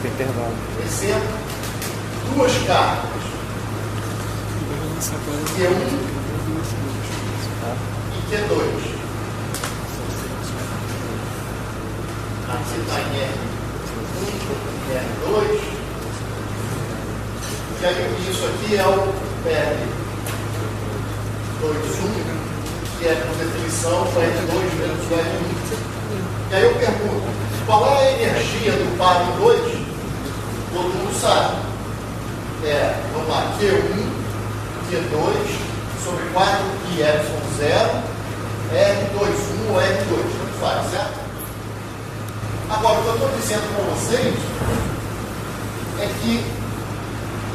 intervalo. Exemplo, duas cartas. Q1 e Q2. Aqui está em R1 e R2. E aí isso aqui é o R21, que é por definição o R2 menos o R1. E aí eu pergunto, qual é a energia do par 2? Todo mundo sabe. Vamos lá, Q1, Q2, sobre 4 e Y0, R21 ou R2, tanto faz, certo? Agora, o que eu estou dizendo para vocês é que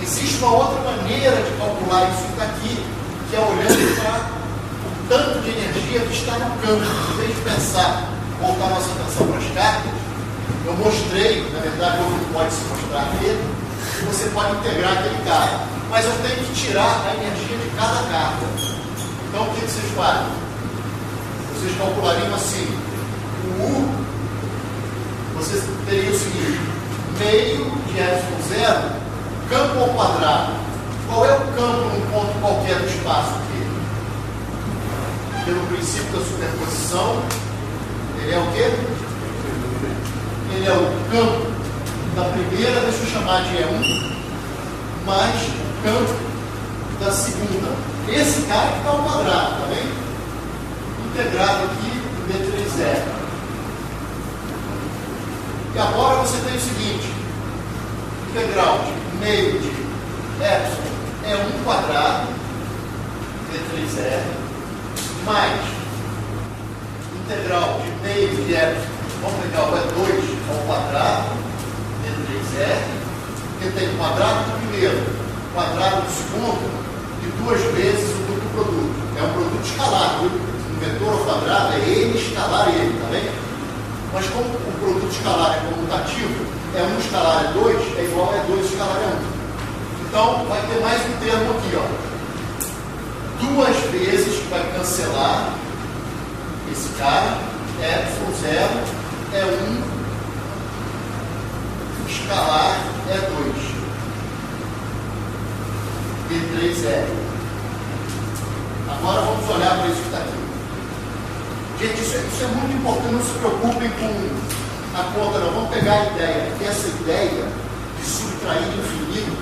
existe uma outra maneira de calcular isso daqui, que é olhando para o tanto de energia que está no campo. Em vez de pensar, voltar nossa atenção para as cartas, eu mostrei, na verdade, não pode se mostrar aqui, que você pode integrar aquele cara. Mas eu tenho que tirar a energia de cada carta. Então, o que vocês fazem? Vocês calculariam assim, o U, você teria o seguinte, meio de Y0, campo ao quadrado. Qual é o campo num ponto qualquer do espaço aqui? Pelo princípio da superposição, ele é o quê? Ele é o campo da primeira, deixa eu chamar de E1, mais o campo da segunda. Esse cara que está ao quadrado, tá bem? Integrado aqui em B3R. E agora você tem o seguinte, integral de meio de epsilon é 1 quadrado, B3R, mais integral de meio de epsilon, vamos pegar o E2 ao quadrado, B3R, que tem o quadrado do primeiro, quadrado do segundo, e 2 vezes o duplo produto. É um produto escalar, viu? Um vetor ao quadrado é N escalar N, tá bem? Mas como o produto escalar é comutativo, E1 escalar E2 é igual a E2 escalar E1. Então, vai ter mais um termo aqui, ó. 2 vezes que vai cancelar esse cara, E0 E1 escalar E2. B3R. Agora vamos olhar para isso que está aqui. Gente, isso é muito importante, não se preocupem com a conta, não. Vamos pegar a ideia, que essa ideia de subtrair infinitos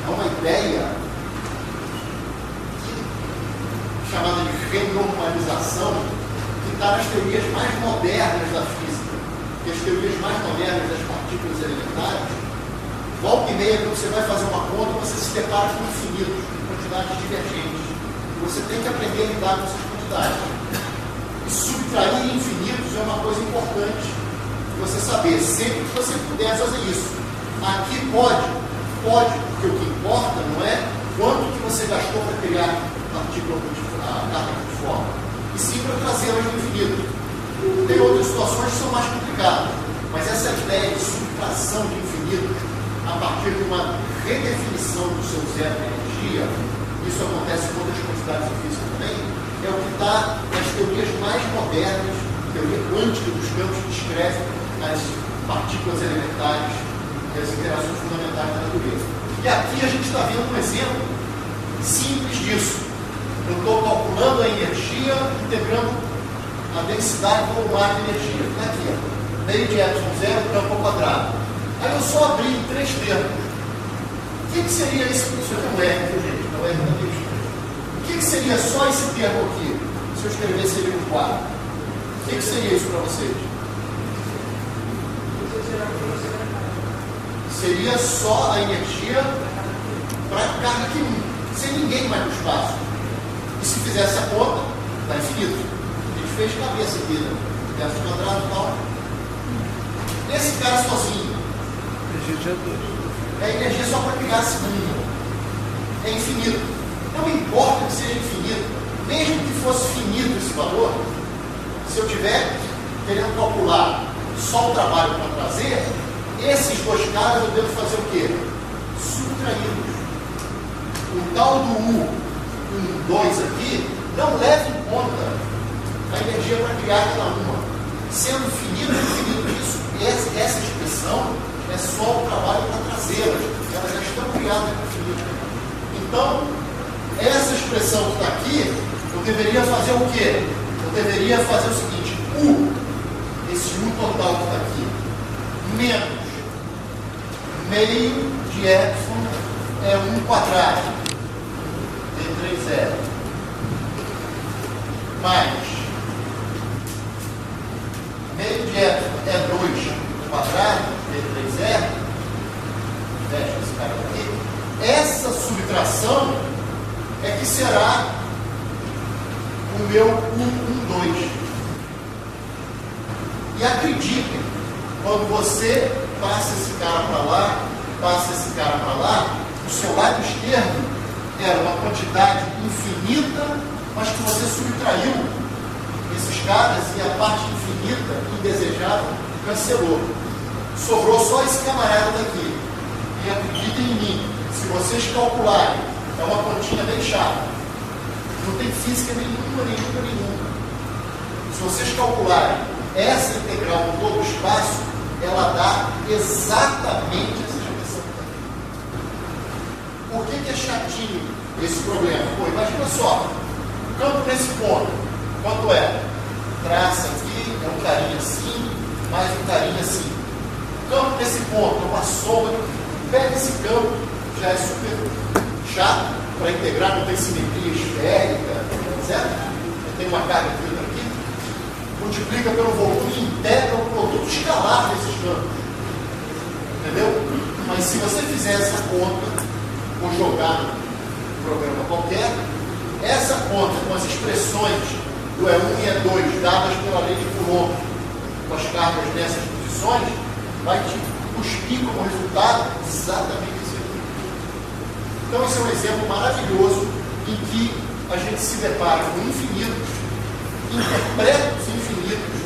é uma ideia chamada de renormalização, que está nas teorias mais modernas da física, que as teorias mais modernas das partículas elementares, volta e meia, quando você vai fazer uma conta, você se depara com infinitos, com quantidades divergentes. E você tem que aprender a lidar com essas quantidades. E subtrair infinitos é uma coisa importante você saber, sempre que você puder fazer isso. Aqui pode, porque o que importa não é quanto que você gastou para criar a carta de forma, e sim para trazê-la no infinito. Tem outras situações que são mais complicadas, mas essa ideia de subtração de infinitos a partir de uma redefinição do seu zero de energia, isso acontece com outras quantidades de física também, é o que está nas teorias mais modernas, teoria quântica dos campos que descreve as partículas elementares e as interações fundamentais da natureza. E aqui a gente está vendo um exemplo simples disso. Eu estou calculando a energia, integrando a densidade volular de energia. Está aqui, ó. Meio de Y0, campo ao quadrado. Aí eu só abri em 3 termos. O que seria isso? Isso aqui é um R, viu, gente? Não é R da textura. O que seria só esse termo aqui? Se eu escrevesse ele no quadro. O que seria isso para vocês? Seria só a energia para a carga Q1, sem ninguém mais no espaço. E se fizesse a conta, dá infinito. A gente fez cabeça aqui, né? Verso quadrado e tal. Esse cara sozinho. É energia só para criar a segunda. É infinito. Não importa que seja infinito. Mesmo que fosse finito esse valor, se eu tiver querendo calcular só o trabalho para trazer, esses 2 caras eu devo fazer o quê? Subtraí-los. O tal do U, 2 aqui, não leva em conta a energia para criar cada uma. Sendo finito, infinito isso, essa expressão é só o trabalho Então, essa expressão que está aqui, eu deveria fazer o quê? Eu deveria fazer o seguinte: U, esse U total que está aqui, menos meio de epsilon é 1 quadrado, D3 mais meio de epsilon é 2 quadrado, D3 fecha esse cara aqui. Essa subtração é que será o meu 1,2. E acreditem, quando você passa esse cara para lá, passa esse cara para lá, o seu lado esquerdo era uma quantidade infinita, mas que você subtraiu esses caras e a parte infinita, indesejável, cancelou. Sobrou só esse camarada daqui. E acreditem em mim, se vocês calcularem, é uma continha bem chata. Não tem física nenhuma. Se vocês calcularem essa integral com todo o espaço, ela dá exatamente essa expressão. Por que é chatinho esse problema? Pô, imagina só, o campo nesse ponto, quanto é? Traça aqui, é um carinha assim, mais um carinha assim. O campo nesse ponto é uma soma, pega esse campo, já é super chato para integrar, não tem simetria esférica, certo? Tem uma carga filtra aqui, multiplica pelo volume e integra o produto escalar desses campos. Entendeu? Mas se você fizer essa conta, ou jogar no programa qualquer, essa conta com as expressões do E1 e E2 dadas pela lei de Coulomb, com as cargas nessas posições, vai te cuspir como resultado exatamente isso aqui. Então esse é um exemplo maravilhoso em que a gente se depara com infinitos, interpreta os infinitos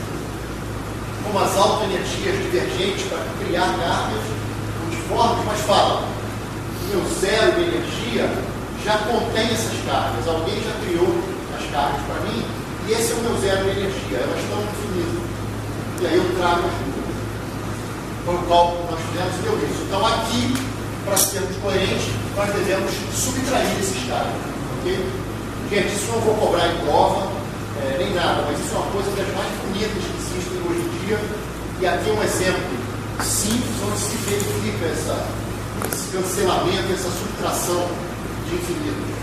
como as autoenergias divergentes para criar cargas multiformes, mas fala, o meu zero de energia já contém essas cargas, alguém já criou as cargas para mim, e esse é o meu zero de energia, elas estão infinitas. E aí eu trago as duas. Foi o cálculo que nós fizemos e deu isso. Então aqui, para sermos coerentes, nós devemos subtrair esses caras. Okay? Gente, isso eu não vou cobrar em prova, nem nada, mas isso é uma coisa das mais bonitas que existem hoje em dia. E aqui é um exemplo simples onde se verifica esse cancelamento, essa subtração de infinitos.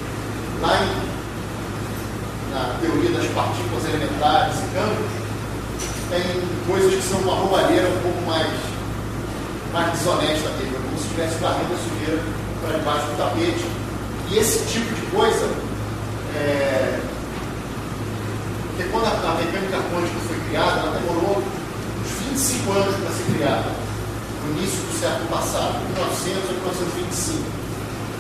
Lá na teoria das partículas elementares e campos, tem coisas que são uma roubalheira um pouco mais desonesta dele, como se estivesse varrendo a sujeira para debaixo do tapete. E esse tipo de coisa, porque quando a mecânica quântica foi criada, ela demorou uns 25 anos para ser criada, no início do século passado, 1900 a 1925.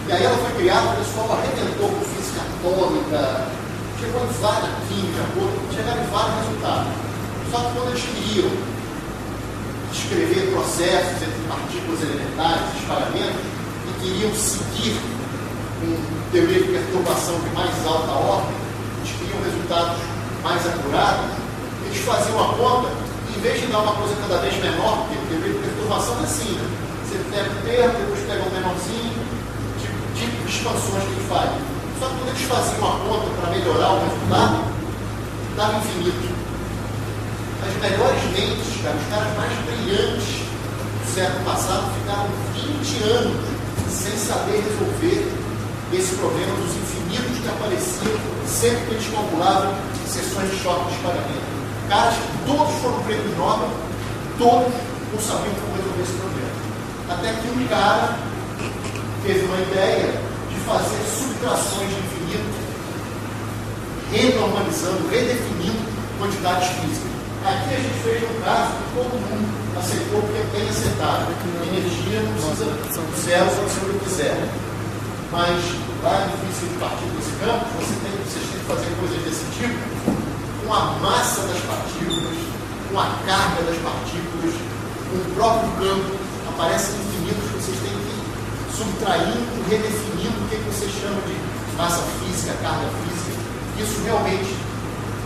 E aí ela foi criada, o pessoal arrebentou com física atômica, chegou em várias química, chegaram em vários resultados. Só que quando eles queriam descrever processos entre partículas elementares, espalhamentos, e queriam seguir com teoria de perturbação de mais alta ordem, eles queriam resultados mais apurados, eles faziam a conta, e em vez de dar uma coisa cada vez menor, porque teoria de perturbação é assim, né? Você pega o termo, depois pega um menorzinho, tipo de expansões que eles fazem. Só que quando eles faziam a conta para melhorar o resultado, dava infinito. As melhores mentes, cara, os caras mais brilhantes do século passado ficaram 20 anos sem saber resolver esse problema dos infinitos que apareciam sempre que eles calculavam seções de choque de espalhamento. Caras que todos foram prêmio Nobel, todos não sabiam como resolver esse problema. Até que um cara teve uma ideia de fazer subtrações de infinito, renormalizando, redefinindo quantidades físicas. Aqui a gente fez um caso que todo mundo aceitou, porque é bem acertado. Energia não precisa do zero, só se eu quiser. Mas lá em física de partículas e campos, vocês têm que fazer coisas desse tipo com a massa das partículas, com a carga das partículas, com o próprio campo. Aparecem infinitos que vocês têm que ir subtraindo, redefinindo o que vocês chamam de massa física, carga física. Isso realmente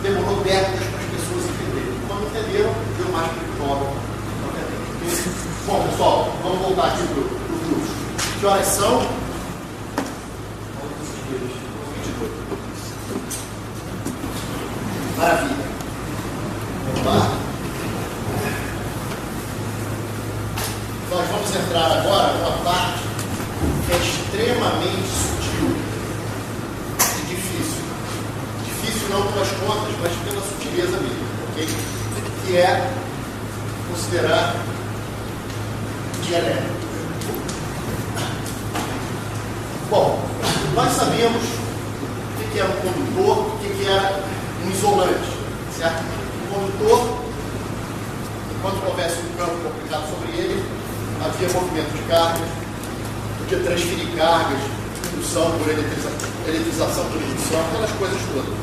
demorou décadas para as pessoas entenderem. Quando entenderam, deu mais para o Nobel. Bom, pessoal, vamos voltar aqui para o fluxo. Que horas são? Maravilha. Vamos lá. Nós vamos entrar agora numa parte que é extremamente sutil e difícil. Difícil não pelas contas, mas pela sutileza mesmo, ok? Que é considerar dialético. Bom, nós sabemos o que era um condutor, o que era um isolante, certo? O condutor, enquanto houvesse um campo complicado sobre ele, havia movimento de cargas, podia transferir cargas, indução por eletrização por indução, aquelas coisas todas.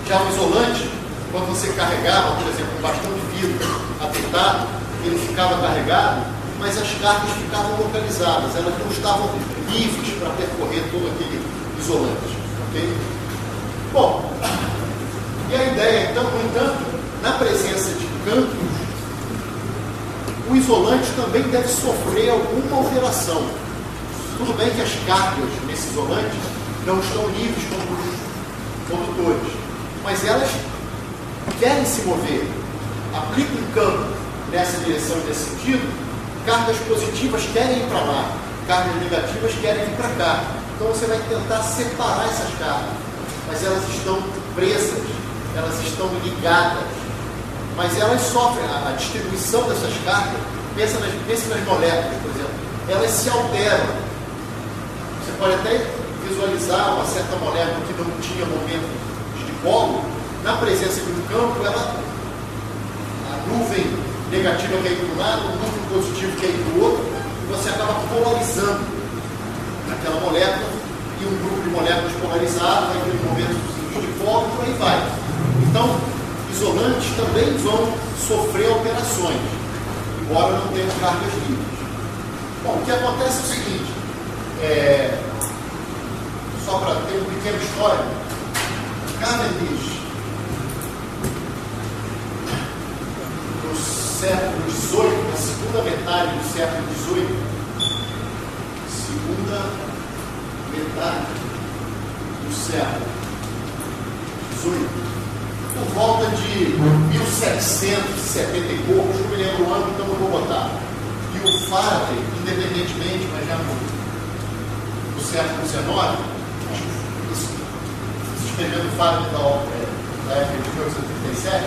Já o isolante, quando você carregava, por exemplo, um bastão de vidro apertado, ele ficava carregado, mas as cargas ficavam localizadas, elas não estavam livres para percorrer todo aquele isolante. Okay? Bom, e a ideia, então, no entanto, na presença de campos, o isolante também deve sofrer alguma alteração. Tudo bem que as cargas nesse isolante não estão livres como os condutores, mas elas querem se mover. Aplica um campo nessa direção e nesse sentido, cargas positivas querem ir para lá, cargas negativas querem ir para cá. Então você vai tentar separar essas cargas, mas elas estão presas, elas estão ligadas, mas elas sofrem a distribuição dessas cargas. Pense nas moléculas, por exemplo, elas se alteram. Você pode até visualizar uma certa molécula que não tinha momento de dipolo, na presença de um campo, a nuvem negativa quer ir para um lado, o nuvem positivo quer ir para o outro, e você acaba polarizando aquela molécula, e um grupo de moléculas polarizadas vai ter um momento de dipolo, e por aí vai. Então, isolantes também vão sofrer alterações, embora não tenham cargas livres. Bom, o que acontece é o seguinte, só para ter um pequeno histórico, Cavendish, no século XVIII, na segunda metade do século XVIII, segunda metade do século XVIII, por volta de 1770 e poucos, não me lembro o ano, então eu vou botar. E o Faraday, independentemente, mas já no século XIX, escrevendo o Faraday da época de 1837,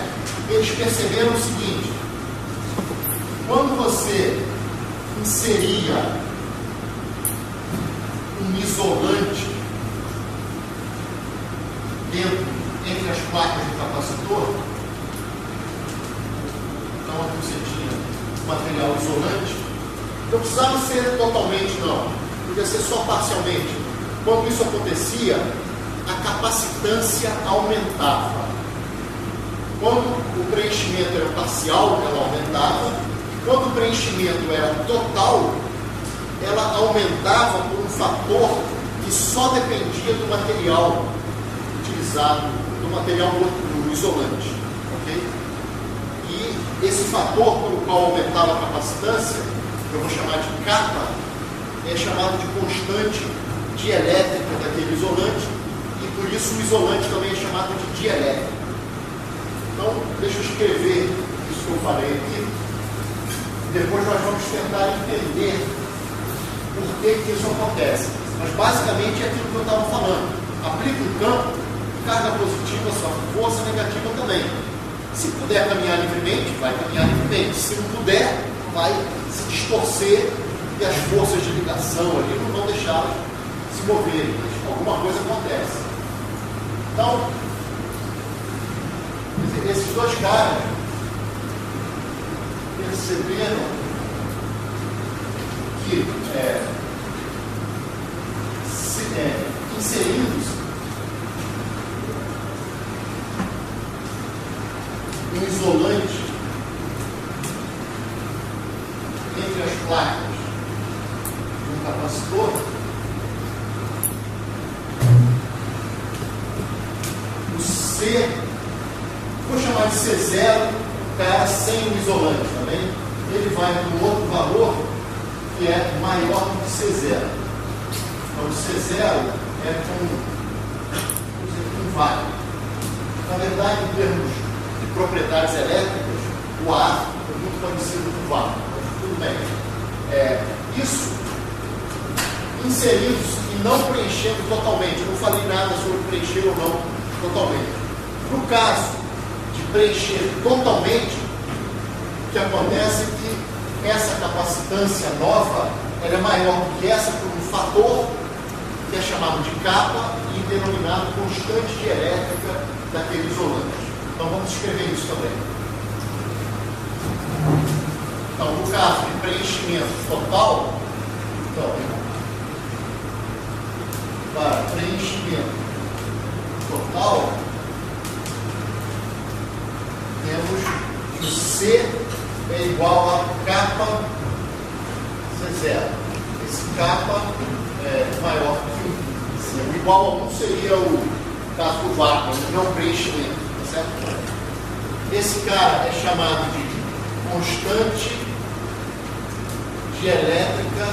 eles perceberam o seguinte: quando você inseria um isolante entre as placas do capacitor, então você tinha material isolante, não precisava ser totalmente, não, podia ser só parcialmente. Quando isso acontecia, a capacitância aumentava. Quando o preenchimento era parcial, ela aumentava, e quando o preenchimento era total, ela aumentava por um fator que só dependia do material utilizado, do material do isolante. Okay? E esse fator pelo qual aumentava a capacitância, que eu vou chamar de kappa, é chamado de constante dielétrica daquele isolante, e por isso o isolante também é chamado de dielétrico. Então, deixa eu escrever isso que eu falei aqui, e depois nós vamos tentar entender por que isso acontece. Mas basicamente é aquilo que eu estava falando. Aplica um campo, carga positiva sofre força, negativa também. Se puder caminhar livremente, vai caminhar livremente. Se não puder, vai se distorcer e as forças de ligação ali não vão deixá-las se moverem. Alguma coisa acontece. Então, esses dois caras perceberam que inserindo-se um isolante entre as placas de um capacitor, o C, vou chamar de C0, cara sem o isolante também, ele vai para um outro valor que é maior do que C0. Então, o C0 é com vácuo. Na verdade, em termos de propriedades elétricas, o ar é muito parecido com o vácuo. Tudo bem. Isso inserindo-se e não preenchendo totalmente. Eu não falei nada sobre preencher ou não totalmente. No caso de preencher totalmente, o que acontece é que essa capacitância nova ela é maior do que essa por um fator que é chamado de capa e denominado constante de elétrica daquele isolante. Então vamos escrever isso também. Então, no caso de preenchimento total, então, para preenchimento total, temos que C é igual a capa C0. Esse capa é maior que 1. C. O igual a 1 seria o caso do vácuo, não preenchimento, tá certo? Esse cara é chamado de constante de elétrica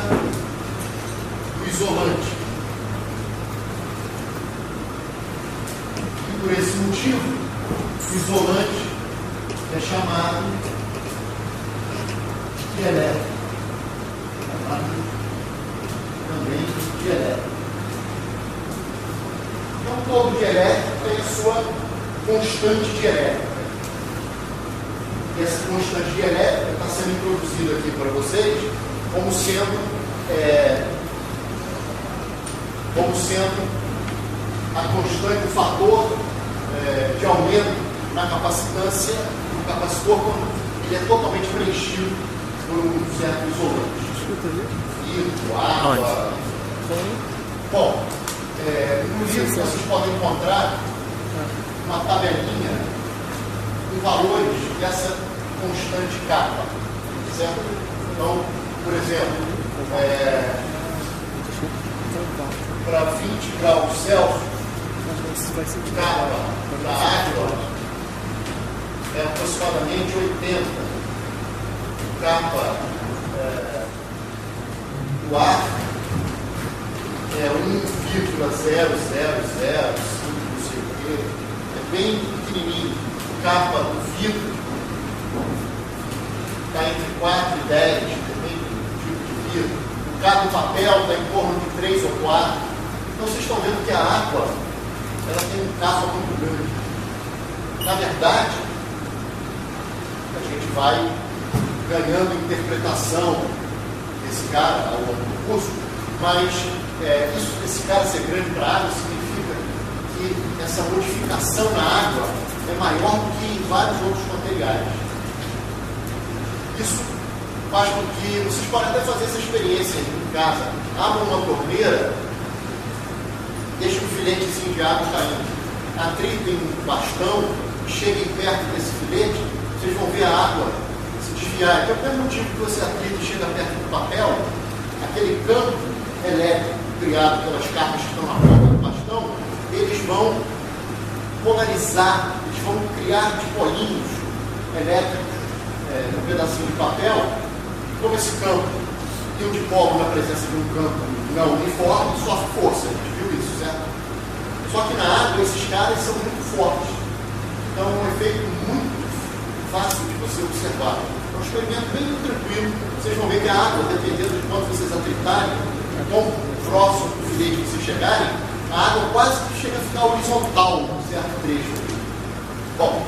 do isolante. E por esse motivo, o isolante é chamado de elétrico. Chamado também de elétrico. Então, todo de elétrico tem a sua constante de elétrica. E essa constante de elétrica está sendo introduzida aqui para vocês como sendo a constante, o fator de aumento na capacitância do capacitor quando ele é totalmente preenchido por um certo isolante. Vidro, água. Bom, no livro vocês podem encontrar uma tabelinha com valores dessa constante capa, certo? Então, por exemplo, para 20 graus Celsius, capa da água é aproximadamente 80. Capa do ar é 1,0005, não sei o quê. É bem pequenininho. Capa do vidro está entre 4 e 10, depende do tipo de vidro. O cabo do papel está em torno de 3 ou 4. Então vocês estão vendo que a água ela tem um capa muito grande. Na verdade, a gente vai ganhando interpretação desse cara ao longo do curso, mas esse cara ser grande para a água significa que essa modificação na água é maior do que em vários outros materiais. Isso faz com que vocês podem até fazer essa experiência em casa. Abram uma torneira, deixem um filetezinho de água caindo, atritem um bastão, cheguem perto desse filete, vocês vão ver a água se desviar. Então, pelo motivo que você atrita e chega perto do papel, aquele campo elétrico criado pelas cargas que estão na ponta do bastão, eles vão polarizar, eles vão criar dipolinhos elétricos no pedacinho de papel. Como esse campo tem um dipolo na presença de um campo não uniforme, sofre força. A gente viu isso, certo? Só que na água esses caras são muito fortes. Então é um efeito muito fácil de você observar. É um experimento bem tranquilo. Vocês vão ver que a água, dependendo de quanto vocês atritarem, quão próximo do filete que vocês chegarem, a água quase que chega a ficar horizontal num certo trecho. Bom,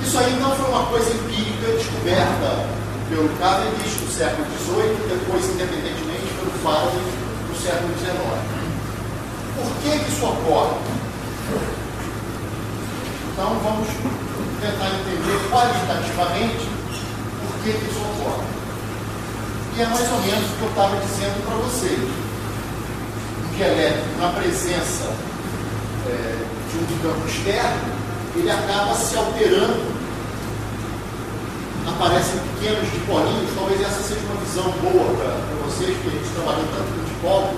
isso aí não foi uma coisa empírica descoberta pelo Cavendish no século XVIII, depois, independentemente, pelo Faraday no século XIX. Por que isso ocorre? Então, vamos tentar entender qualitativamente por que isso ocorre. E é mais ou menos o que eu estava dizendo para vocês. O dielétrico, na presença de um campo externo, ele acaba se alterando. Aparecem pequenos dipolinhos. Talvez essa seja uma visão boa para vocês, porque a gente trabalhou tanto com dipolo,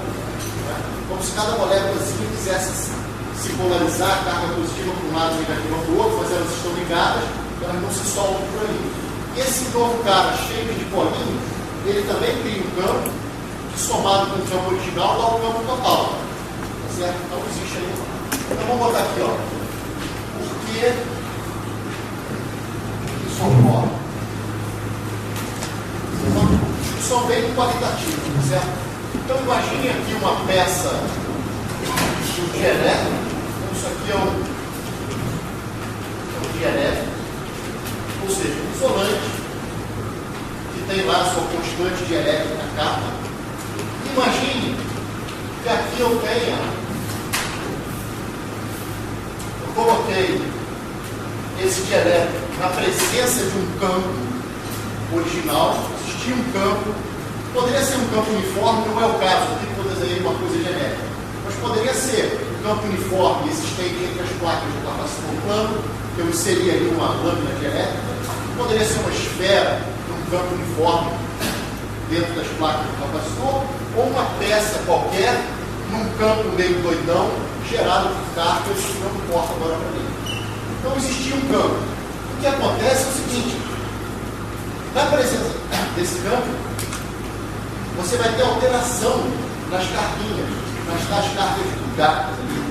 né? Como se cada moléculazinha quisesse se polarizar, carga positiva para um lado e negativa para o outro, mas elas estão ligadas, elas não se soltam por aí. E esse novo cara cheio de dipolinhos, ele também cria um campo que, somado com o campo original, dá o campo total. Tá certo? Então existe aí. Então vamos botar aqui, ó. O que isso ocorre? Uma discussão bem qualitativa, certo? Então imagine aqui uma peça de um dielétrico. Então isso aqui é um dielétrico, ou seja, um isolante que tem lá a sua constante dielétrica K. Imagine que aqui eu coloquei esse dielétrico na presença de um campo original. Existia um campo, poderia ser um campo uniforme, não é o caso, aqui que eu desenhei uma coisa genérica, mas poderia ser um campo uniforme existente entre as placas do capacitor plano, que eu inseri ali uma lâmina dielétrica, poderia ser uma esfera, um campo uniforme dentro das placas do capacitor, ou uma peça qualquer num campo meio doidão, gerado por cargas que não importa agora para mim. Então existia um campo. O que acontece é o seguinte: na presença desse campo, você vai ter alteração nas carguinhas, nas cargas do gato ali.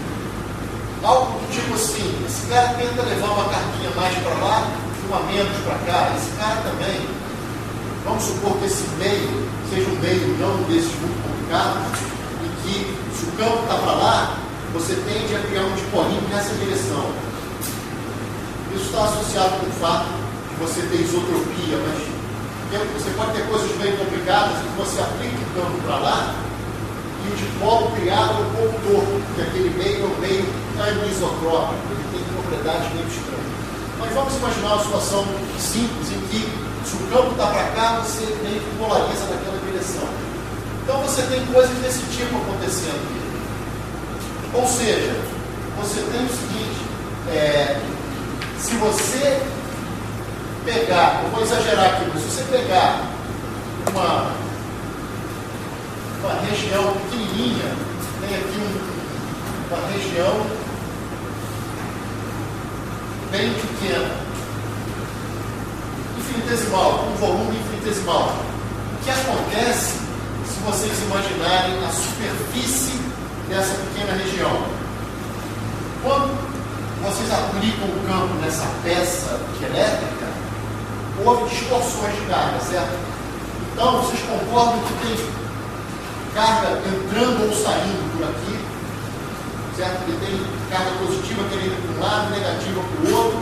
Algo do tipo assim: esse cara tenta levar uma carguinha mais para lá, uma menos para cá. Esse cara também, vamos supor que esse meio seja um meio não desses muito complicados, e que se o campo está para lá, você tende a criar um dipolinho nessa direção. Isso está associado com o fato de você ter isotropia, mas você pode ter coisas bem complicadas em que você aplica o campo para lá e o dipolo criado é um pouco torto, porque aquele meio é um meio anisotrópico, ele tem propriedades meio estranhas. Mas vamos imaginar uma situação simples em que, se o campo está para cá, você meio que polariza naquela direção. Então você tem coisas desse tipo acontecendo aqui. Ou seja, você tem o seguinte: se você pegar, eu vou exagerar aqui, mas se você pegar uma região pequenininha, tem aqui uma região bem pequena, infinitesimal, um volume infinitesimal. O que acontece se vocês imaginarem a superfície dessa pequena região? Quando vocês aplicam o campo nessa peça elétrica, houve distorções de carga, certo? Então, vocês concordam que tem carga entrando ou saindo por aqui, certo? Ele tem carga positiva querendo para um lado, negativa para o outro.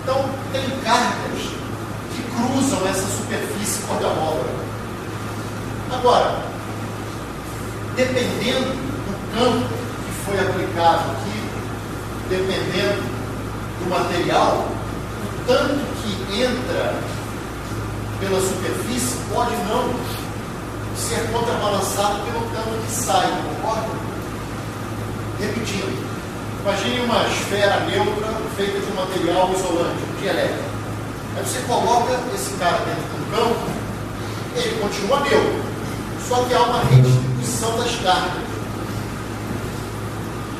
Então, tem cargas que cruzam essa superfície quando a obra. Agora, dependendo do campo que foi aplicado aqui, dependendo do material, o tanto que entra pela superfície pode não ser contrabalançado pelo tanto que sai, concorda? Repetindo, imagine uma esfera neutra feita de um material isolante, dielétrico. Aí você coloca esse cara dentro de um campo, ele continua neutro, só que há uma redistribuição das cargas.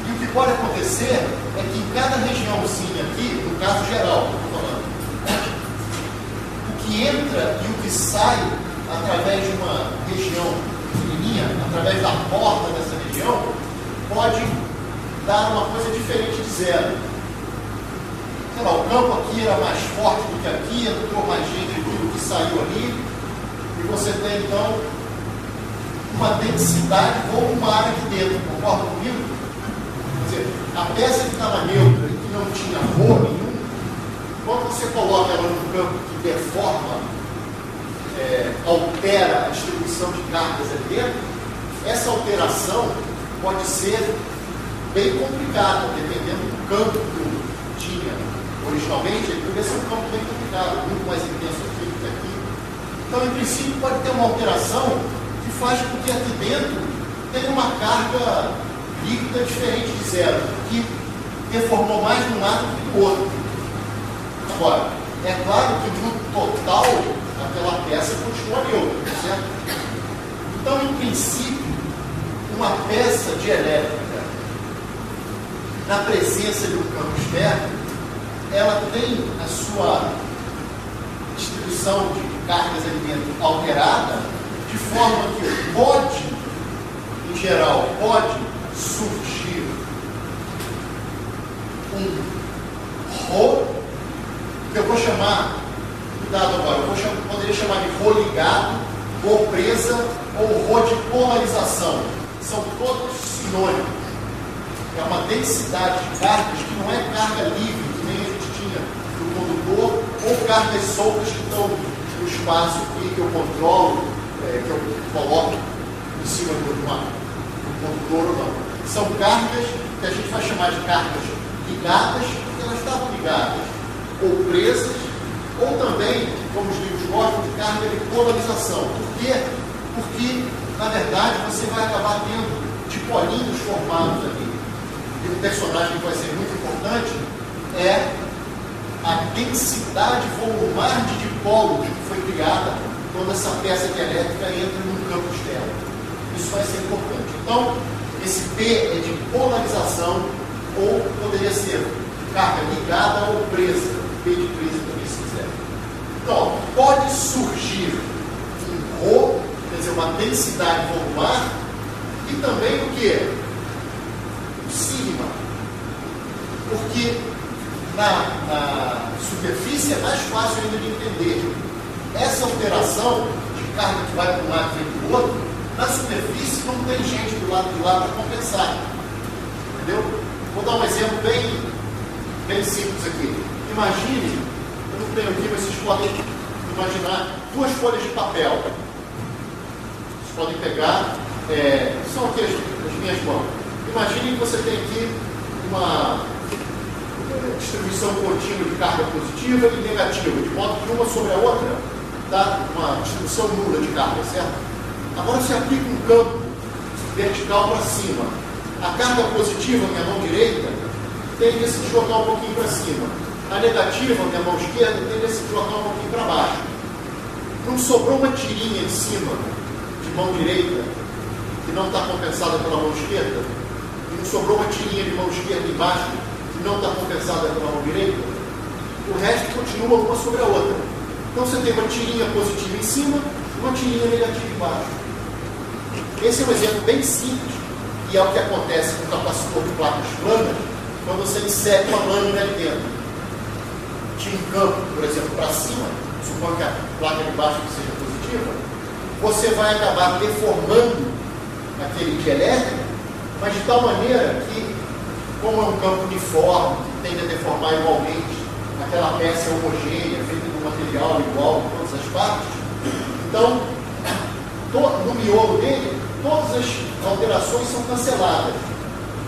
E o que pode acontecer é que em cada regiãozinha aqui, no caso geral, estou falando, o que entra e o que sai através de uma região pequenininha, através da porta dessa região, pode dar uma coisa diferente de zero. Sei lá, o campo aqui era mais forte do que aqui, entrou mais gente do que saiu ali, e você tem então uma densidade ou uma área aqui dentro, concorda comigo? Quer dizer, a peça que estava neutra e que não tinha rolo nenhum, quando você coloca ela num campo que deforma, altera a distribuição de cargas ali dentro, essa alteração pode ser bem complicada, dependendo do campo que tinha originalmente. Ele poderia ser um campo bem complicado, muito mais intenso aqui do que aqui. Então, em princípio, pode ter uma alteração que faz com que aqui dentro tenha uma carga líquida diferente de zero, que deformou mais de um lado do que do outro. Agora, é claro que no total aquela peça continua neutra, certo? Então, em princípio, uma peça dielétrica na presença de um campo externo, ela tem a sua distribuição de cargas ali dentro alterada, de forma que pode, em geral, pode surgir um Rho, que eu vou chamar, cuidado agora, poderia chamar de Rho ligado, Rho presa ou Rho de polarização. São todos sinônimos. É uma densidade de cargas que não é carga livre, que nem a gente tinha no condutor, ou cargas soltas que estão no espaço que eu controlo, que eu coloco em cima do condutor ou não. São cargas que a gente vai chamar de cargas ligadas, porque elas estavam ligadas, ou presas, ou também, como os livros gostam, de carga de polarização. Por quê? Porque, na verdade, você vai acabar tendo dipolinhos formados ali. E um personagem que vai ser muito importante é a densidade volular de dipolos que foi criada quando essa peça elétrica entra num campo externo. Isso vai ser importante. Então, esse P é de polarização, ou poderia ser carga ligada ou presa. P de presa também, se quiser. Então, pode surgir um Rho, quer dizer, uma densidade volular, e também o quê? O sigma. Porque na superfície é mais fácil ainda de entender. Essa alteração de carga que vai para um lado e vem para o outro, na superfície não tem gente do lado de lá para compensar. Entendeu? Vou dar um exemplo bem simples aqui. Imagine, eu não tenho aqui, mas vocês podem imaginar duas folhas de papel. Vocês podem pegar, são aqui as minhas mãos. Imagine que você tem aqui uma distribuição contínua de carga positiva e negativa, de modo que uma sobre a outra dá uma distribuição nula de carga, certo? Agora você aplica um campo vertical para cima. A carga positiva, minha mão direita, tende a se deslocar um pouquinho para cima. A negativa, minha mão esquerda, tende a se deslocar um pouquinho para baixo. Não sobrou uma tirinha em cima de mão direita, que não está compensada pela mão esquerda? Não sobrou uma tirinha de mão esquerda embaixo, que não está compensada pela mão direita? O resto continua uma sobre a outra. Então você tem uma tirinha positiva em cima e uma tirinha negativa embaixo. Esse é um exemplo bem simples, e é o que acontece com o capacitor de placas planas, quando você insere uma lâmina ali dentro. Tinha um campo, por exemplo, para cima, suponho que a placa de baixo seja positiva, você vai acabar deformando aquele dielétrico, mas de tal maneira que, como é um campo uniforme, que tende a deformar igualmente, aquela peça é homogênea, feita de um material igual em todas as partes, então, no miolo dele, todas as alterações são canceladas.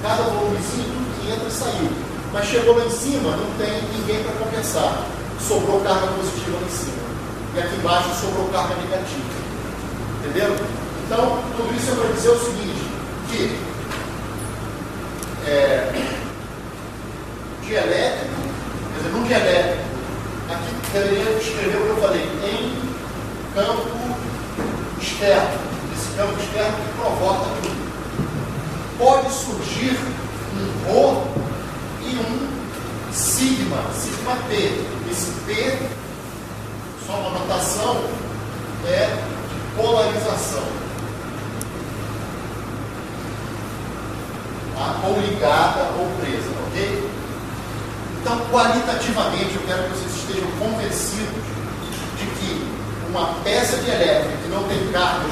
Cada volumezinho, tudo que entra saiu. Mas chegou lá em cima, não tem ninguém para compensar. Sobrou carga positiva lá em cima. E aqui embaixo sobrou carga negativa. Entenderam? Então, tudo isso é para dizer o seguinte, que dielétrico, quer dizer, num dielétrico, aqui deveria escrever o que eu falei, em campo externo. Esse campo externo que provoca tudo. Pode surgir um Rho e um sigma P. Esse P, só uma notação, é de polarização. Tá? Ou ligada ou presa, ok? Então, qualitativamente, eu quero que vocês estejam convencidos de que uma peça dielétrica que não tem cargas